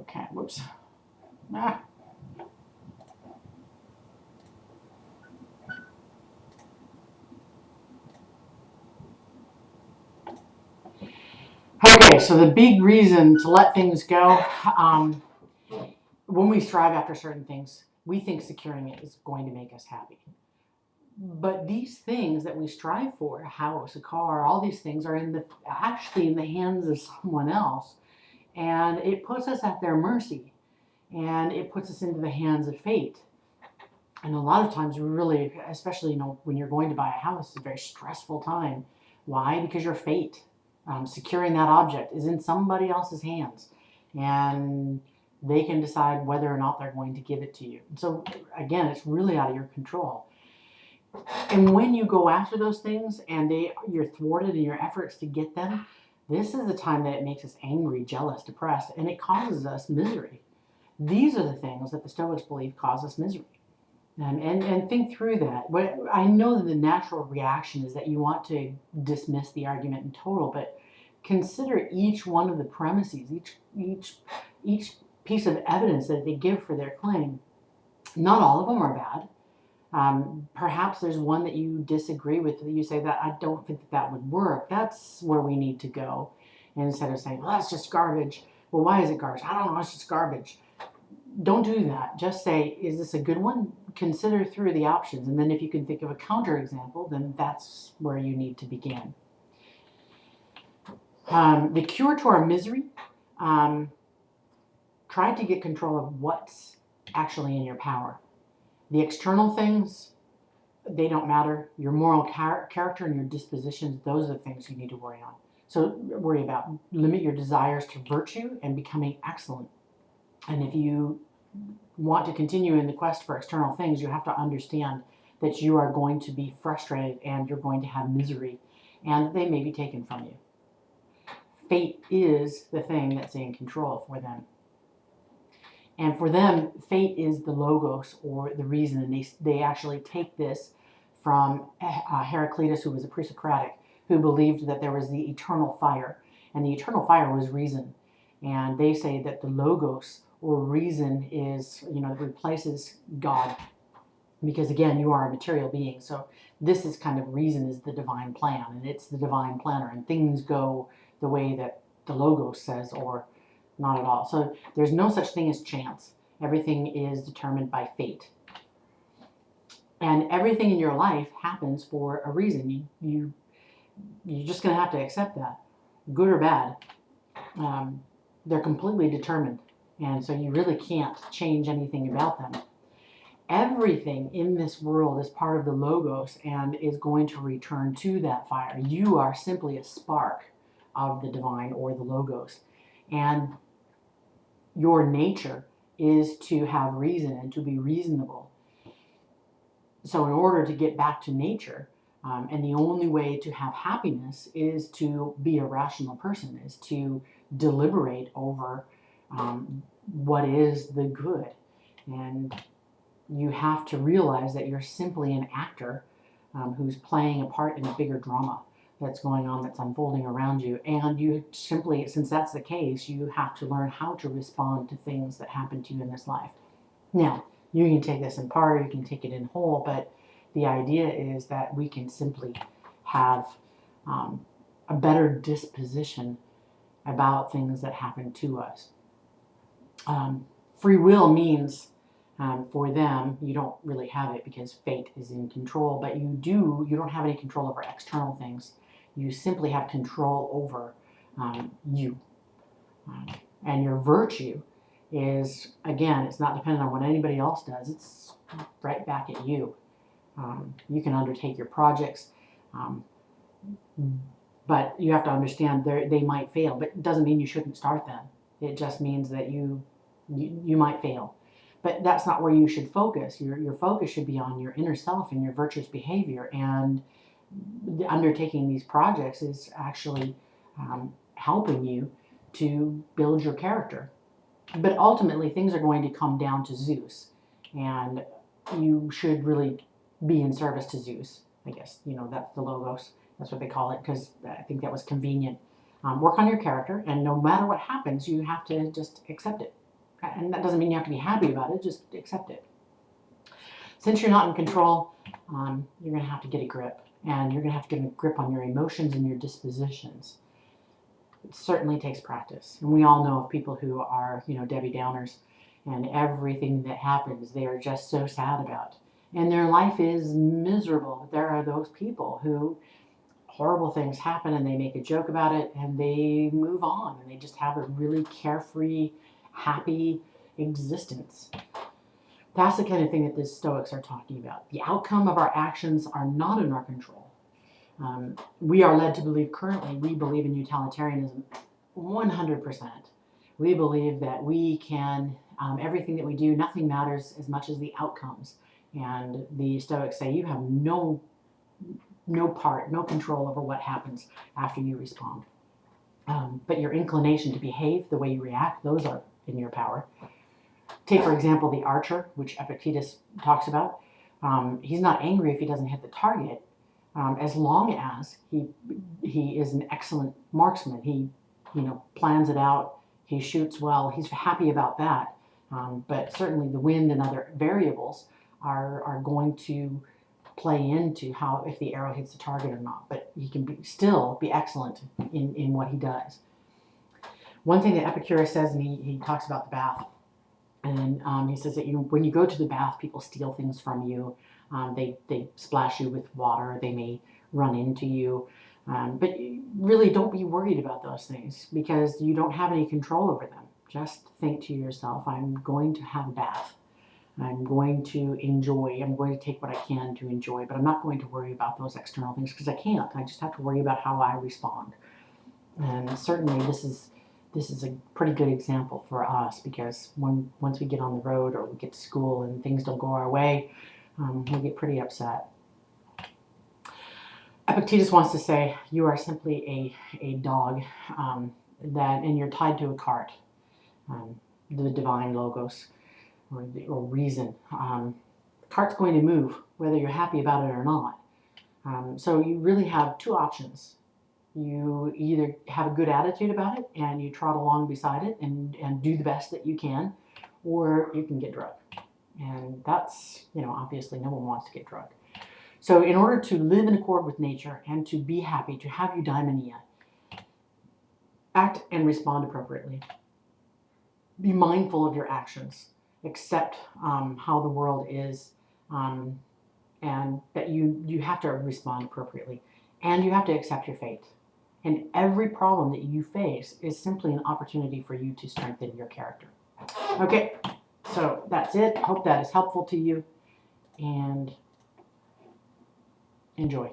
Okay, whoops. Ah. Okay, so the big reason to let things go, when we strive after certain things, we think securing it is going to make us happy. But these things that we strive for, a house, a car, all these things are actually in the hands of someone else. And it puts us at their mercy. And it puts us into the hands of fate. And a lot of times, really, especially when you're going to buy a house, it's a very stressful time. Why? Because your fate, securing that object, is in somebody else's hands, and they can decide whether or not they're going to give it to you. So again, it's really out of your control. And when you go after those things and you're thwarted in your efforts to get them, this is the time that it makes us angry, jealous, depressed, and it causes us misery. These are the things that the Stoics believe cause us misery. And think through that. I know that the natural reaction is that you want to dismiss the argument in total, but consider each one of the premises, each piece of evidence that they give for their claim. Not all of them are bad. Perhaps there's one that you disagree with, that you say that I don't think that would work. That's where we need to go. And instead of saying, well, that's just garbage. Well, why is it garbage? I don't know, it's just garbage. Don't do that. Just say, is this a good one? Consider through the options. And then if you can think of a counterexample, then that's where you need to begin. The cure to our misery, try to get control of what's actually in your power. The external things, they don't matter. Your moral character and your dispositions, those are the things you need to worry on. So worry about. Limit your desires to virtue and becoming excellent. And if you want to continue in the quest for external things, you have to understand that you are going to be frustrated and you're going to have misery, and they may be taken from you. Fate is the thing that's in control for them. And for them, fate is the logos, or the reason. And they actually take this from Heraclitus, who was a pre-Socratic, who believed that there was the eternal fire. And the eternal fire was reason. And they say that the logos, or reason, is, replaces God. Because again, you are a material being. So this is kind of reason is the divine plan. And it's the divine planner. And things go the way that the logos says, or not at all. So there's no such thing as chance. Everything is determined by fate. And everything in your life happens for a reason. You're just going to have to accept that, good or bad. They're completely determined. And so you really can't change anything about them. Everything in this world is part of the logos and is going to return to that fire. You are simply a spark of the divine, or the logos. And your nature is to have reason and to be reasonable. So in order to get back to nature, and the only way to have happiness is to be a rational person, is to deliberate over what is the good. And you have to realize that you're simply an actor who's playing a part in a bigger drama that's going on, that's unfolding around you. And you simply, since that's the case, you have to learn how to respond to things that happen to you in this life. Now, you can take this in part, or you can take it in whole, but the idea is that we can simply have a better disposition about things that happen to us. Free will means, for them, you don't really have it because fate is in control, but you don't have any control over external things. You simply have control over you. And your virtue is, again, it's not dependent on what anybody else does. It's right back at you. You can undertake your projects, but you have to understand they might fail, but it doesn't mean you shouldn't start them. It just means that you might fail. But that's not where you should focus. Your focus should be on your inner self and your virtuous behavior. And undertaking these projects is actually helping you to build your character. But ultimately, things are going to come down to Zeus. And you should really be in service to Zeus. I guess, that's the logos. That's what they call it, because I think that was convenient. Work on your character, and no matter what happens, you have to just accept it. And that doesn't mean you have to be happy about it, just accept it. Since you're not in control, you're going to have to get a grip. And you're going to have to get a grip on your emotions and your dispositions. It certainly takes practice. And we all know of people who are, Debbie Downers, and everything that happens, they are just so sad about. And their life is miserable. But there are those people who horrible things happen and they make a joke about it and they move on and they just have a really carefree, happy existence. That's the kind of thing that the Stoics are talking about. The outcome of our actions are not in our control. We are led to believe currently, we believe in utilitarianism 100%. We believe that we can, everything that we do, nothing matters as much as the outcomes. And the Stoics say you have no control over what happens after you respond. But your inclination to behave, the way you react, those are in your power. Take, for example, the archer, which Epicurus talks about. He's not angry if he doesn't hit the target, as long as he is an excellent marksman. He plans it out. He shoots well. He's happy about that. But certainly the wind and other variables are going to play into how if the arrow hits the target or not. But he can still be excellent in what he does. One thing that Epicurus says, and he talks about the bath. And he says that when you go to the bath, people steal things from you. They splash you with water. They may run into you. But really don't be worried about those things because you don't have any control over them. Just think to yourself, I'm going to have a bath. I'm going to enjoy. I'm going to take what I can to enjoy. But I'm not going to worry about those external things because I can't. I just have to worry about how I respond. And certainly this is a pretty good example for us because once we get on the road or we get to school and things don't go our way, we get pretty upset. Epictetus wants to say you are simply a dog and you're tied to a cart, the divine logos or reason. The cart's going to move whether you're happy about it or not. So you really have two options. You either have a good attitude about it and you trot along beside it and do the best that you can, or you can get drugged. And that's, obviously no one wants to get drugged. So in order to live in accord with nature and to be happy, to have eudaimonia, act and respond appropriately. Be mindful of your actions. Accept how the world is and that you have to respond appropriately. And you have to accept your fate. And every problem that you face is simply an opportunity for you to strengthen your character. Okay, so that's it. Hope that is helpful to you, and enjoy.